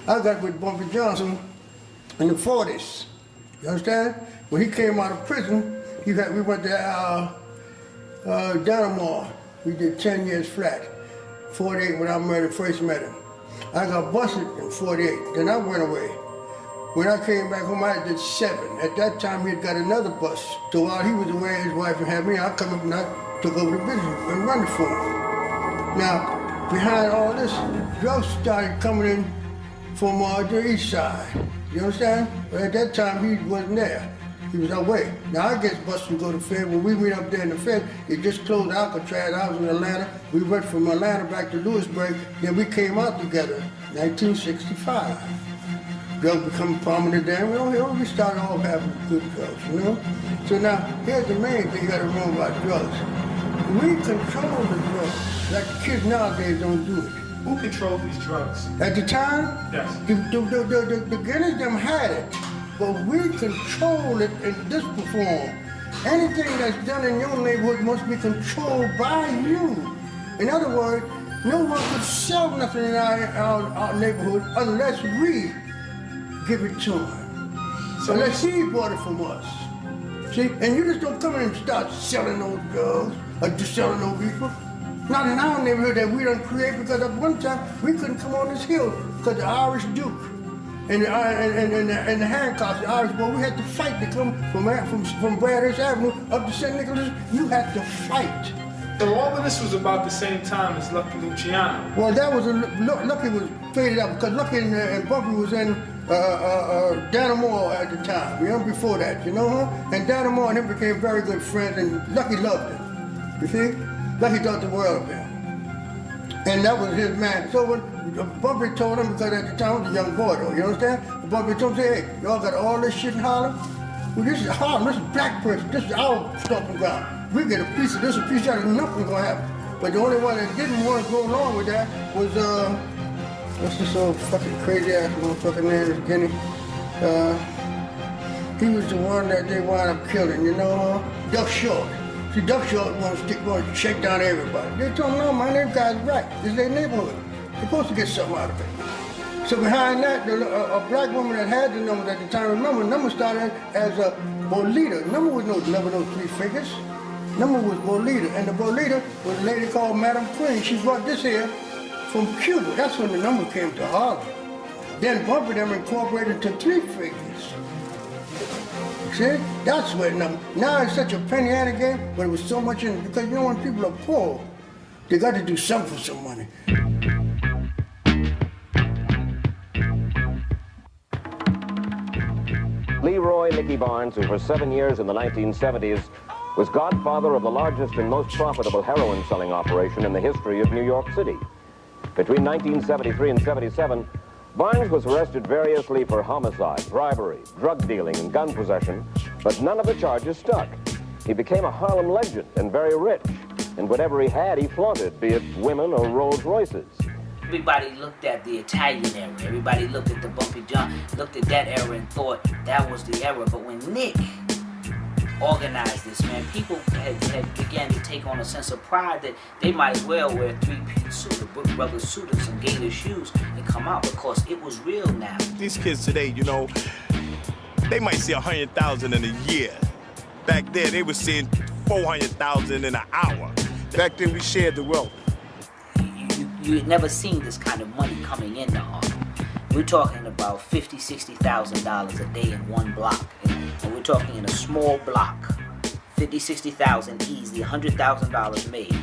I got with Bumpy Johnson in the 40s. You understand? When he came out of prison, we went to Dannemora. We did 10 years flat. 48 when I first met him. I got busted in 48, then I went away. When I came back home, I did 7. At that time, he had got another bus. So while he was away, his wife had me, I come up and I took over the business and run it for him. Now, behind all this, drugs started coming in from the east side. You understand? But at that time, he wasn't there. He was away. Now, I get busted and go to Fed. When we went up there in the Fed, they just closed Alcatraz. I was in Atlanta. We went from Atlanta back to Lewisburg. Then we came out together, 1965. Drugs become prominent there. We started off having good drugs, you know? So now, here's the main thing you gotta remember about drugs. We control the drugs. Like the kids nowadays don't do it. Who controlled these drugs? At the time? Yes. The beginners them had it, but we control it in this form. Anything that's done in your neighborhood must be controlled by you. In other words, no one could sell nothing in our neighborhood unless we give it to him. So unless he bought it from us. See, and you just don't come in and start selling those drugs or just selling those people. Not in our neighborhood that we don't create, because at one time we couldn't come on this hill because the Irish Duke and the Hancocks, the Irish boy, we had to fight to come from Bradhurst Avenue up to St. Nicholas. You had to fight. So all of this was about the same time as Lucky Luciano. Well, that was Lucky was faded out because Lucky and Bumpy was in Dannemora at the time. You know, before that, you know, huh? And Dannemora and him became very good friends, and Lucky loved him. You see, Lucky thought the world of him, and that was his man. So when Bumpy told him, because at the time he was a young boy, though, you understand? Bumpy told him, hey, y'all got all this shit in Harlem? Well, this is Harlem. This is black person. This is our stomping ground. We get a piece of this, a piece of that, and nothing's gonna happen. But the only one that didn't want to go along with that was, what's this old fucking crazy ass motherfucking name is Guinea? He was the one that they wound up killing, you know, Duck Short. See, Duck Short wants to shake down everybody. They told him, no, man, them guys right. This is their neighborhood. They're supposed to get something out of it. So behind that, a black woman that had the numbers at the time, remember, the number started as a Bolita. The number was never those 3 figures. Number was Bolita, and the Bolita was a lady called Madam Queen. She brought this here from Cuba. That's when the number came to Harlem. Then Bumpy them incorporated to 3 figures. See? That's where number. Now it's such a penny ante game, but it was so much in it, because you know when people are poor, they got to do something for some money. Leroy Nicky Barnes, who for 7 years in the 1970s was godfather of the largest and most profitable heroin-selling operation in the history of New York City. Between 1973 and 77, Barnes was arrested variously for homicide, bribery, drug dealing, and gun possession, but none of the charges stuck. He became a Harlem legend and very rich, and whatever he had, he flaunted, be it women or Rolls Royces. Everybody looked at the Italian era. Everybody looked at the Bumpy John, looked at that era and thought that was the era. But when Nick organized this, man, people had began to take on a sense of pride that they might as well wear a 3-piece suit, a Brook Brothers suit and some gator shoes and come out, because it was real now. These kids today, you know, they might see 100,000 in a year. Back then, they were seeing 400,000 in an hour. Back then, we shared the wealth. You had never seen this kind of money coming into Harlem. We're talking about $50,000, $60,000 a day in one block. And we're talking in a small block. $50,000, $60,000 easily, $100,000 made,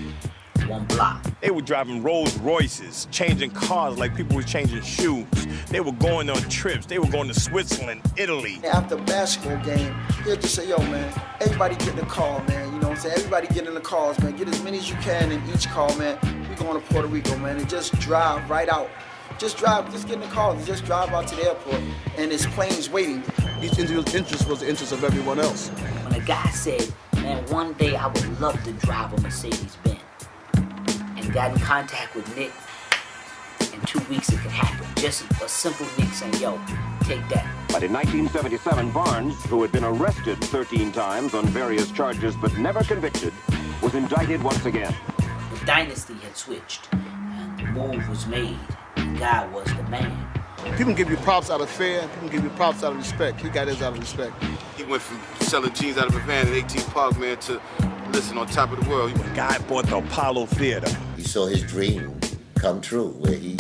one block. They were driving Rolls Royces, changing cars like people were changing shoes. They were going on trips. They were going to Switzerland, Italy. After a basketball game, he'll just say, yo, man, everybody get in the car, man. You know what I'm saying? Everybody get in the cars, man. Get as many as you can in each car, man. We're going to Puerto Rico, man, and just drive right out. Just get in the car, and just drive out to the airport, and his plane's waiting. Each individual's interest was the interest of everyone else. When a guy said, man, one day I would love to drive a Mercedes-Benz, and got in contact with Nick, in 2 weeks it could happen. Just a simple Nick saying, yo, take that. But in 1977, Barnes, who had been arrested 13 times on various charges but never convicted, was indicted once again. The dynasty had switched, and the move was made. God was the man. People give you props out of fear, and people give you props out of respect. He got his out of respect. He went from selling jeans out of a van at 18th Park, man, to, listen, on top of the world. The guy bought the Apollo Theater. He saw his dream come true, where he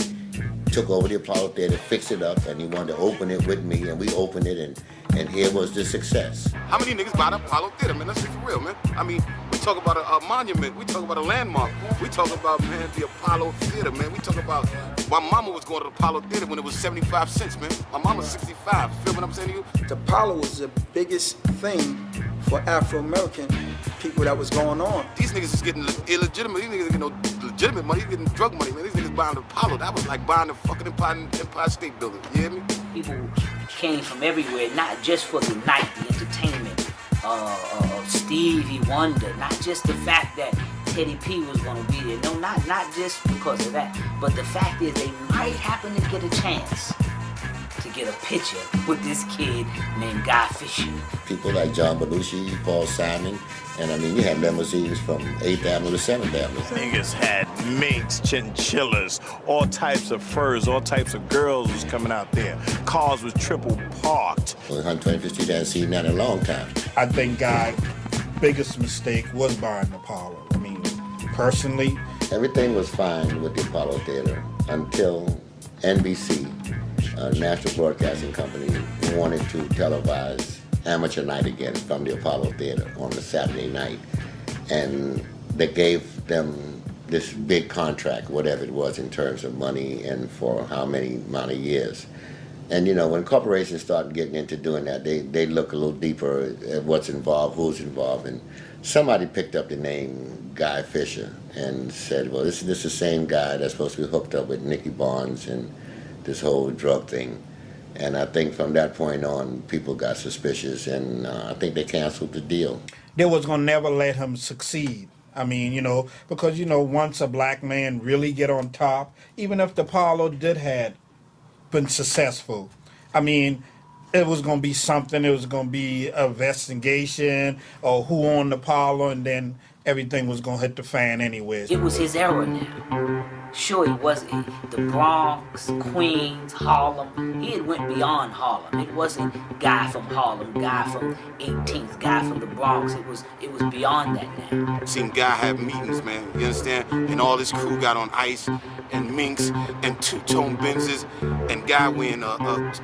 took over the Apollo Theater, fixed it up, and he wanted to open it with me, and we opened it, and here was the success. How many niggas buy the Apollo Theater, man? That's shit for real, man. I mean, we talk about a monument. We talk about a landmark. We talk about, man, the Apollo Theater, man. We talk about, my mama was going to the Apollo Theater when it was 75 cents, man. My mama's 65. You feel what I'm saying to you? The Apollo was the biggest thing for Afro-American people that was going on. These niggas is getting illegitimate. These niggas getting no legitimate money. They're getting drug money, man. These niggas buying the Apollo. That was like buying the fucking Empire State Building. You hear me? People came from everywhere, not just for the night, the entertainment of Stevie Wonder, not just the fact that Teddy P was going to be there. No, not just because of that, but the fact is they might happen to get a chance to get a picture with this kid named Guy Fisher. People like John Belushi, Paul Simon, and I mean, you had limousines from 8th Avenue to 7th Avenue. Niggas had minks, chinchillas, all types of furs, all types of girls was coming out there. Cars was triple parked. On 125th Street, I hadn't seen that in a long time. I think Guy's biggest mistake was buying the Apollo. I mean, personally, everything was fine with the Apollo Theater until NBC, National Broadcasting Company, wanted to televise Amateur Night again from the Apollo Theater on the Saturday night. And they gave them this big contract, whatever it was in terms of money and for how many amount of years. And you know, when corporations start getting into doing that, they look a little deeper at what's involved, who's involved. And somebody picked up the name Guy Fisher and said, well, this is the same guy that's supposed to be hooked up with Nicky Barnes and this whole drug thing. And I think from that point on, people got suspicious, and I think they canceled the deal. They was going to never let him succeed. I mean, you know, because, you know, once a black man really get on top, even if the Apollo did had been successful, I mean, it was going to be something. It was going to be an investigation or who owned the Apollo, and then everything was going to hit the fan anyways. It was his era now. Sure, it wasn't the Bronx, Queens, Harlem. He had went beyond Harlem. It wasn't Guy from Harlem, Guy from 18th, Guy from the Bronx. It was beyond that now. Seen Guy have meetings, man. You understand? And all his crew got on ice and minks and two-tone Benzes and Guy wearing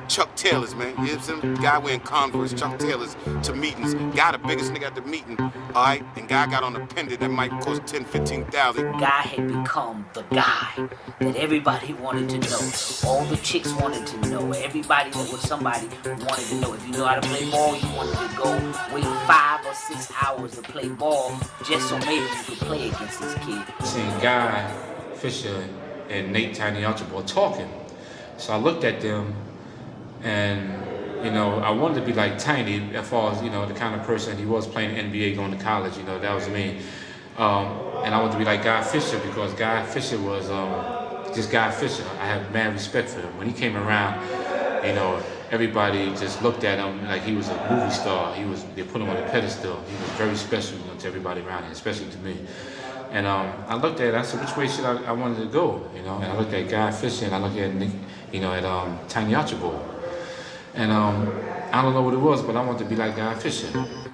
Chuck Taylors, man. You know what I'm saying? Guy wearing Converse, Chuck Taylors to meetings. Guy the biggest nigga at the meeting, all right? And Guy got on a pendant that might cost $10,000, $15,000. Guy had become the guy that everybody wanted to know. All the chicks wanted to know. Everybody that was somebody wanted to know. If you know how to play ball, you wanted to go wait 5 or 6 hours to play ball just so maybe you could play against this kid. Seeing Guy Fisher and Nate Tiny Archibald talking. So I looked at them and, you know, I wanted to be like Tiny as far as, you know, the kind of person he was, playing NBA, going to college, you know, that was me. And I wanted to be like Guy Fisher because Guy Fisher was just Guy Fisher. I have mad respect for him. When he came around, you know, everybody just looked at him like he was a movie star. They put him on a pedestal. He was very special, you know, to everybody around him, especially to me. And I looked at it, I said, which way should I wanted to go, you know? And I looked at Guy Fisher and I looked at Nick, you know, at Tiny Archibald. And I don't know what it was, but I wanted to be like Guy Fisher.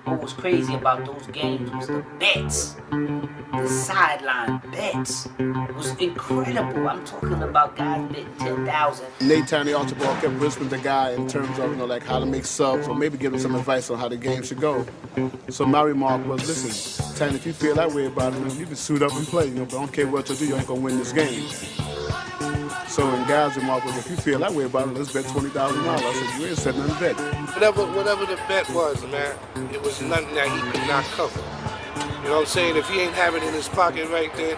What was crazy about those games was the bets. The sideline bets was incredible. I'm talking about guys betting 10,000. Nate Tiny Archibald kept whispering to Guy in terms of, you know, like how to make subs or maybe give him some advice on how the game should go. So my remark was, listen, Tiny, if you feel that way about it, you can suit up and play, you know, but I don't care what you do, you ain't gonna win this game. So in Guy's remark was, if you feel that way about it, let's bet $20,000. I said, you ain't setting nothing bet. Whatever the bet was, man, it was nothing that he could not cover. You know what I'm saying? If he ain't have it in his pocket right then,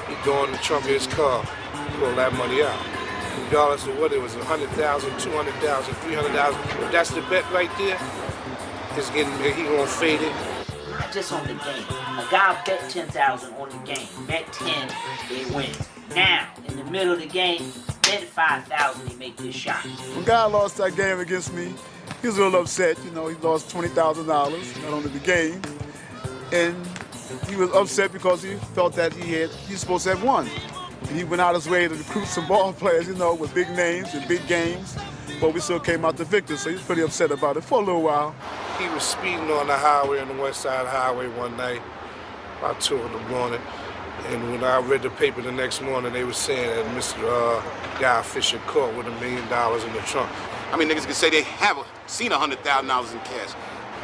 he'd go in the trunk of his car, pull that money out. Regardless of what it was, 100,000, 200,000, 300,000. If that's the bet right there, he gonna fade it. Not just on the game. A guy bet 10,000 on the game. Bet 10, they win. Now, in the middle of the game, bet 5,000, he make this shot. When Guy lost that game against me, he was a little upset. You know, he lost $20,000, not only the game, and he was upset because he felt that he's supposed to have won. He went out his way to recruit some ball players, you know, with big names and big games. But we still came out the victor, so he's pretty upset about it for a little while. He was speeding on the highway, on the West Side Highway one night, about 2 in the morning. And when I read the paper the next morning, they were saying that Mr. Guy Fisher caught with $1 million in the trunk. I mean, niggas can say they have seen $100,000 in cash.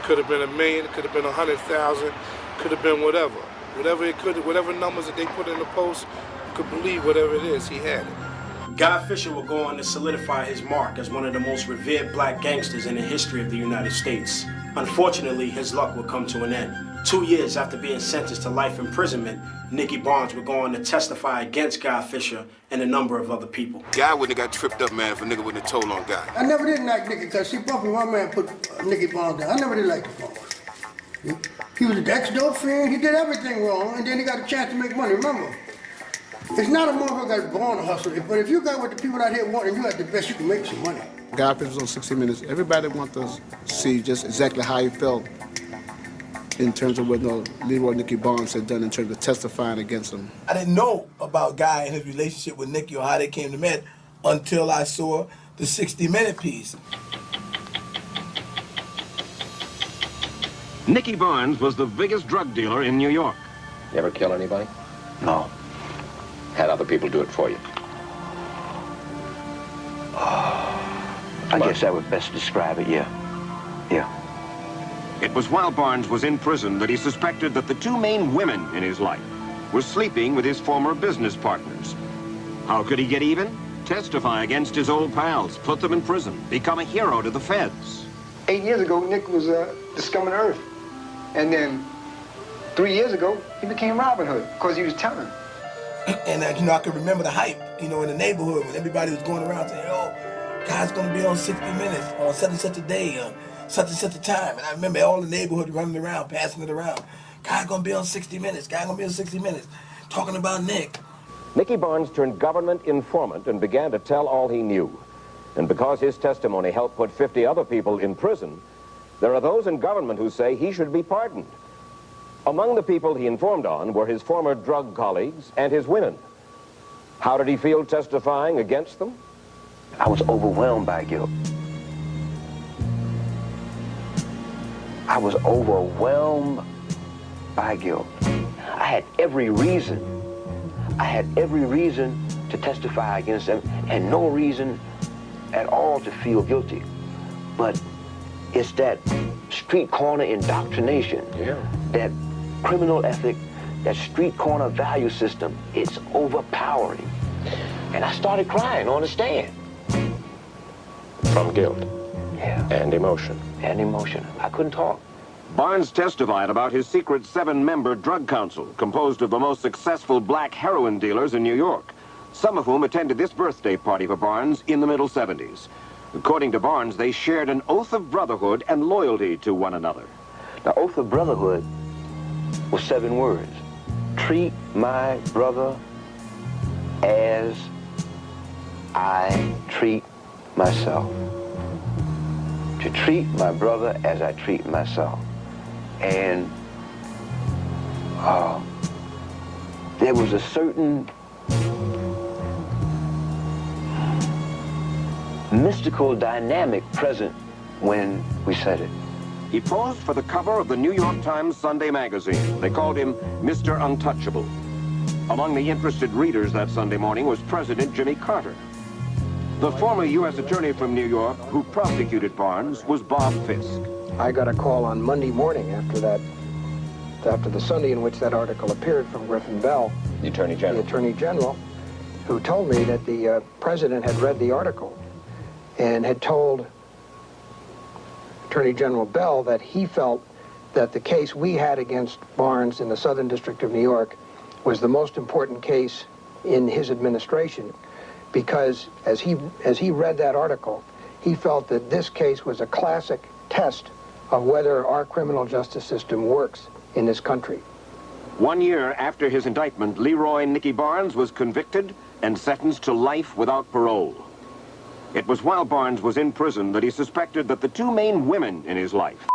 Could have been $1 million, could have been 100,000, could have been whatever. Whatever numbers that they put in the post, you could believe whatever it is, he had it. Guy Fisher will go on to solidify his mark as one of the most revered black gangsters in the history of the United States. Unfortunately, his luck will come to an end. 2 years after being sentenced to life imprisonment, Nicky Barnes would go on to testify against Guy Fisher and a number of other people. Guy wouldn't have got tripped up, man, if a nigga wouldn't have told on Guy. I never did like Nicky, because see, Buffy, my man, put Nicky Barnes down. I never did like the Barnes. He was an ex-dope fiend, he did everything wrong, and then he got a chance to make money. Remember, it's not a motherfucker that's born to hustle, but if you got what the people out here want and you at the best, you can make some money. Guy Fisher was on 60 Minutes. Everybody wants to see just exactly how he felt in terms of what Leroy Nicky Barnes had done in terms of testifying against him. I didn't know about Guy and his relationship with Nicky or how they came to meet until I saw the 60 Minute piece. Nicky Barnes was the biggest drug dealer in New York. You ever kill anybody? No. Had other people do it for you? I guess I would best describe it, yeah. Yeah. It was while Barnes was in prison that he suspected that the two main women in his life were sleeping with his former business partners. How could he get even? Testify against his old pals, put them in prison, become a hero to the feds. 8 years ago, Nick was the scum of the earth. And then 3 years ago, he became Robin Hood because he was telling. And, you know, I can remember the hype, you know, in the neighborhood when everybody was going around saying, oh, Guy's going to be on 60 Minutes on such and such a day, such and such a time. And I remember all the neighborhood running around, passing it around. Guy's going to be on 60 Minutes. Guy's going to be on 60 Minutes. Talking about Nick. Nicky Barnes turned government informant and began to tell all he knew. And because his testimony helped put 50 other people in prison, there are those in government who say he should be pardoned. Among the people he informed on were his former drug colleagues and his women. How did he feel testifying against them? I was overwhelmed by guilt. I was overwhelmed by guilt. I had every reason to testify against them and no reason at all to feel guilty. But it's that street corner indoctrination, that criminal ethic, that street corner value system, it's overpowering. And I started crying on the stand. From guilt. Yeah. And emotion. And emotion. I couldn't talk. Barnes testified about his secret 7-member drug council, composed of the most successful black heroin dealers in New York, some of whom attended this birthday party for Barnes in the middle 70s. According to Barnes, they shared an oath of brotherhood and loyalty to one another. The oath of brotherhood was 7 words. Treat my brother as I treat myself. To treat my brother as I treat myself. And there was a certain mystical dynamic present when we said it. He posed for the cover of the New York Times Sunday magazine. They called him Mr. Untouchable. Among the interested readers that Sunday morning was President Jimmy Carter. The former U.S. attorney from New York who prosecuted Barnes was Bob Fisk. I got a call on Monday morning after the Sunday in which that article appeared from Griffin Bell, the Attorney General. The Attorney General, who told me that the President had read the article and had told Attorney General Bell that he felt that the case we had against Barnes in the Southern District of New York was the most important case in his administration, because as he read that article, he felt that this case was a classic test of whether our criminal justice system works in this country. 1 year after his indictment, Leroy Nicky Barnes was convicted and sentenced to life without parole. It was while Barnes was in prison that he suspected that the two main women in his life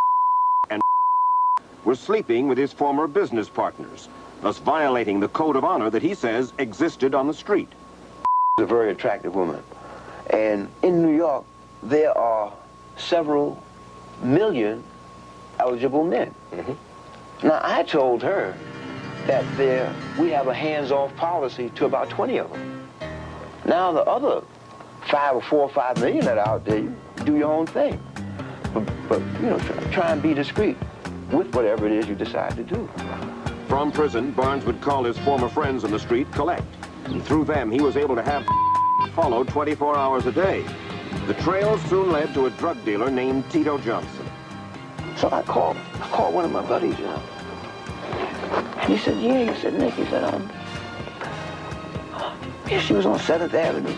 and were sleeping with his former business partners. thus violating the code of honor that he says existed on the street. She's a very attractive woman. And in New York, there are several million eligible men. Now, I told her that we have a hands-off policy to about 20 of them. Now, the other 4 or 5 million that are out there, you do your own thing. But you know, try and be discreet with whatever it is you decide to do. From prison, Barnes would call his former friends on the street collect. And through them, he was able to have followed 24 hours a day. The trail soon led to a drug dealer named Tito Johnson. So I called one of my buddies, you know. And he said, yeah, he said, Nick, he said, yeah, she was on 7th Avenue.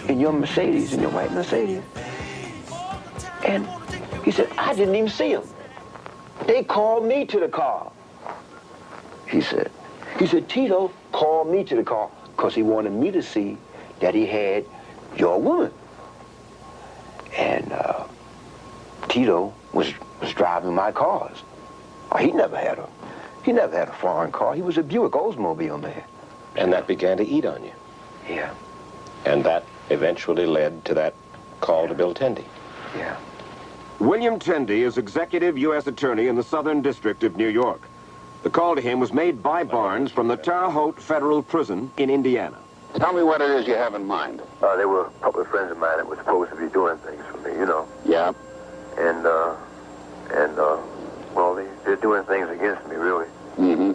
In your Mercedes, in your white Mercedes. And he said, I didn't even see him. They called me to the car. He said, Tito called me to the car because he wanted me to see that he had your woman. And Tito was driving my cars. He never had a foreign car. He was a Buick Oldsmobile man. And that began to eat on you. Yeah. And that eventually led to that call to Bill Tendy. Yeah. William Tendy is executive U.S. attorney in the Southern District of New York. The call to him was made by Barnes from the Terre Haute Federal Prison in Indiana. Tell me what it is you have in mind. They were a couple of friends of mine that were supposed to be doing things for me, you know. Yeah. And well, they're doing things against me, really. Mm-hmm.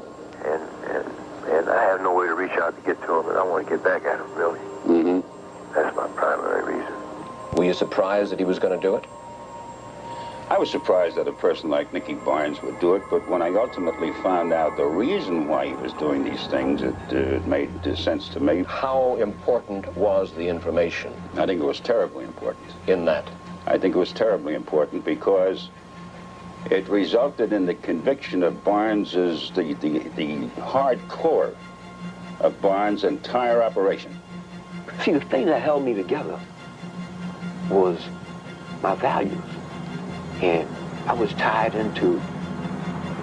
And I have no way to reach out to get to them, and I want to get back at them, really. Mm-hmm. That's my primary reason. Were you surprised that he was going to do it? I was surprised that a person like Nicky Barnes would do it, but when I ultimately found out the reason why he was doing these things, it made sense to me. How important was the information? I think it was terribly important. In that? I think it was terribly important because it resulted in the conviction of Barnes's, the hard core of Barnes' entire operation. See, the thing that held me together was my values. And I was tied into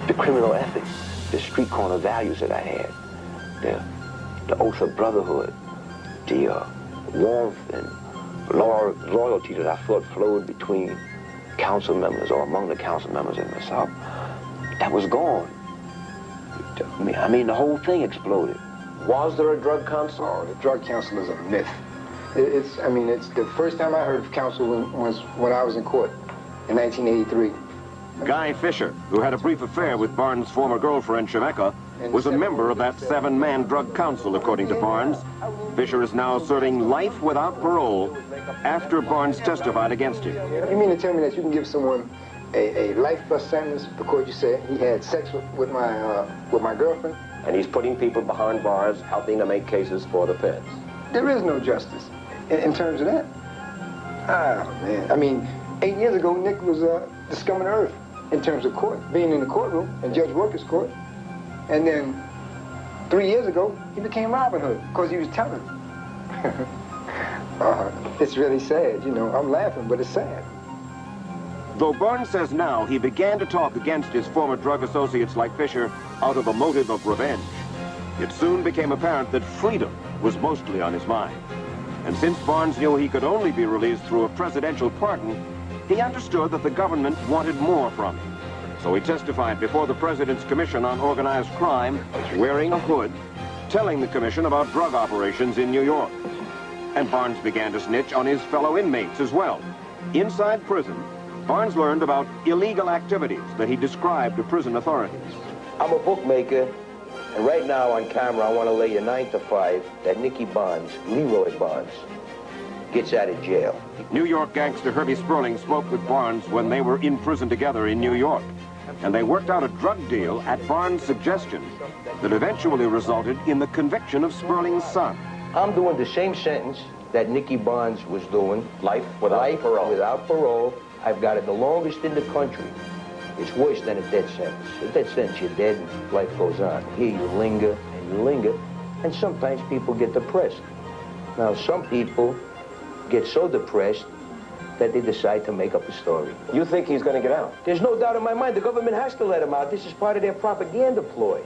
the criminal ethics, the street corner values that I had, the oath of brotherhood, the warmth and loyalty that I thought flowed between council members or among the council members and myself. That was gone. I mean, the whole thing exploded. Was there a drug council? Oh, the drug council is a myth. It's the first time I heard of council was when I was in court in 1983. Guy Fisher, who had a brief affair with Barnes' former girlfriend, Shemeka, was a member of that 7-man drug council, according to Barnes. Fisher is now serving life without parole after Barnes testified against him. You mean to tell me that you can give someone a life plus sentence because you said he had sex with my girlfriend? And he's putting people behind bars, helping to make cases for the feds. There is no justice in terms of that. Ah, man. I mean, 8 years ago, Nick was the scum of the earth in terms of court, being in the courtroom, in Judge Worker's court. And then 3 years ago, he became Robin Hood because he was telling. It's really sad, you know. I'm laughing, but it's sad. Though Barnes says now he began to talk against his former drug associates like Fisher out of a motive of revenge, it soon became apparent that freedom was mostly on his mind. And since Barnes knew he could only be released through a presidential pardon, he understood that the government wanted more from him. So he testified before the President's Commission on Organized Crime, wearing a hood, telling the commission about drug operations in New York. And Barnes began to snitch on his fellow inmates as well. Inside prison, Barnes learned about illegal activities that he described to prison authorities. I'm a bookmaker, and right now on camera I want to lay you 9 to 5 that Nicky Barnes, Leroy Barnes, gets out of jail. New York gangster Herbie Sperling spoke with Barnes when they were in prison together in New York. And they worked out a drug deal at Barnes' suggestion that eventually resulted in the conviction of Sperling's son. I'm doing the same sentence that Nicky Barnes was doing. Life without parole. Without parole. I've got it the longest in the country. It's worse than a death sentence. A death sentence, you're dead and life goes on. Here you linger and you linger, and sometimes people get depressed. Now, some people get so depressed that they decide to make up a story. You think he's going to get out? There's no doubt in my mind. The government has to let him out. This is part of their propaganda ploy.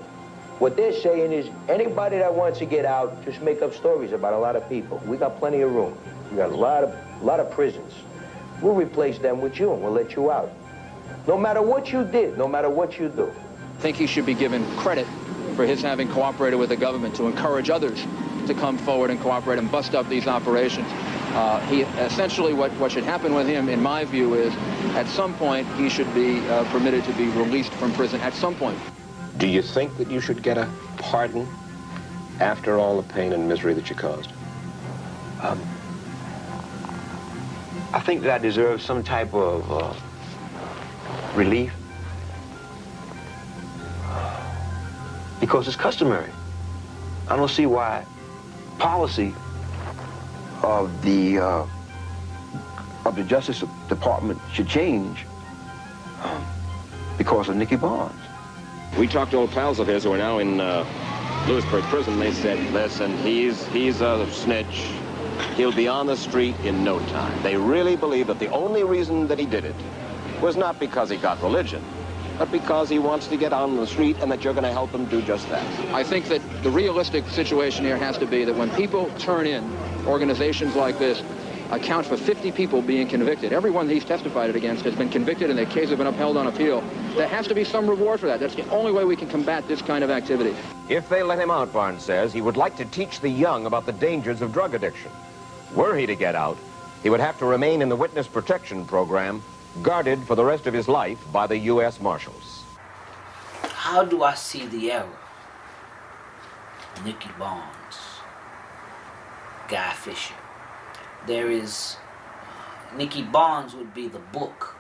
What they're saying is anybody that wants to get out, just make up stories about a lot of people. We got plenty of room. We got a lot of prisons. We'll replace them with you and we'll let you out. No matter what you did, no matter what you do. I think he should be given credit for his having cooperated with the government to encourage others to come forward and cooperate and bust up these operations. Essentially what should happen with him, in my view, is at some point he should be permitted to be released from prison at some point. Do you think that you should get a pardon after all the pain and misery that you caused? I think that I deserve some type of relief. Because it's customary. I don't see why policy of the Justice Department should change because of Nicky Barnes. We talked to old pals of his who are now in Lewisburg prison. They said, listen, he's a snitch. He'll be on the street in no time. They really believe that the only reason that he did it was not because he got religion, but because he wants to get out on the street and that you're going to help him do just that. I think that the realistic situation here has to be that when people turn in, organizations like this account for 50 people being convicted. Everyone he's testified against has been convicted and their cases have been upheld on appeal. There has to be some reward for that. That's the only way we can combat this kind of activity. If they let him out, Barnes says, he would like to teach the young about the dangers of drug addiction. Were he to get out, he would have to remain in the witness protection program, guarded for the rest of his life by the U.S. Marshals. How do I see the error? Nicky Barnes, Guy Fisher. There is, Nicky Barnes would be the book,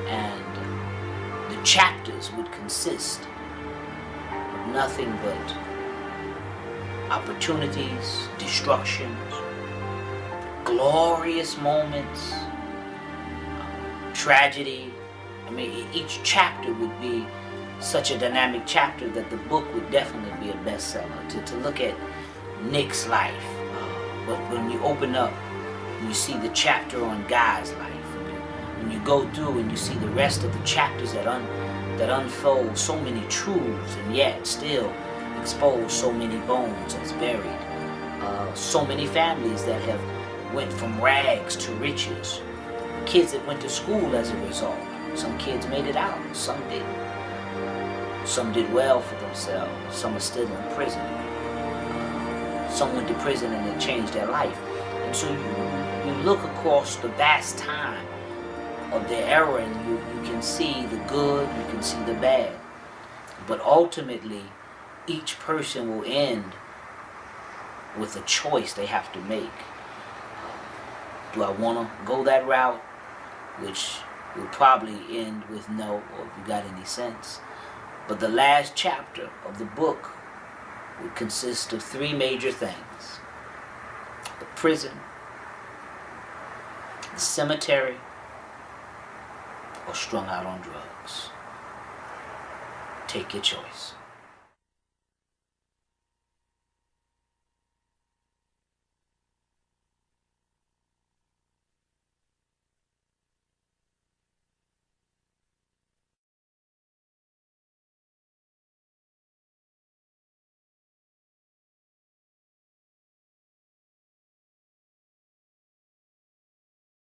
and the chapters would consist of nothing but opportunities, destructions, glorious moments, tragedy. I mean, each chapter would be such a dynamic chapter that the book would definitely be a bestseller. To look at Nick's life, but when you open up and you see the chapter on Guy's life, when you go through and you see the rest of the chapters that unfold so many truths and yet still expose so many bones that's buried, so many families that have went from rags to riches, kids that went to school as a result. Some kids made it out, some didn't. Some did well for themselves, some are still in prison. Some went to prison and it changed their life. And so you look across the vast time of the era and you can see the good, you can see the bad. But ultimately, each person will end with a choice they have to make. Do I want to go that route? Which will probably end with no, or if you got any sense. But the last chapter of the book would consist of three major things: the prison, the cemetery, or strung out on drugs. Take your choice.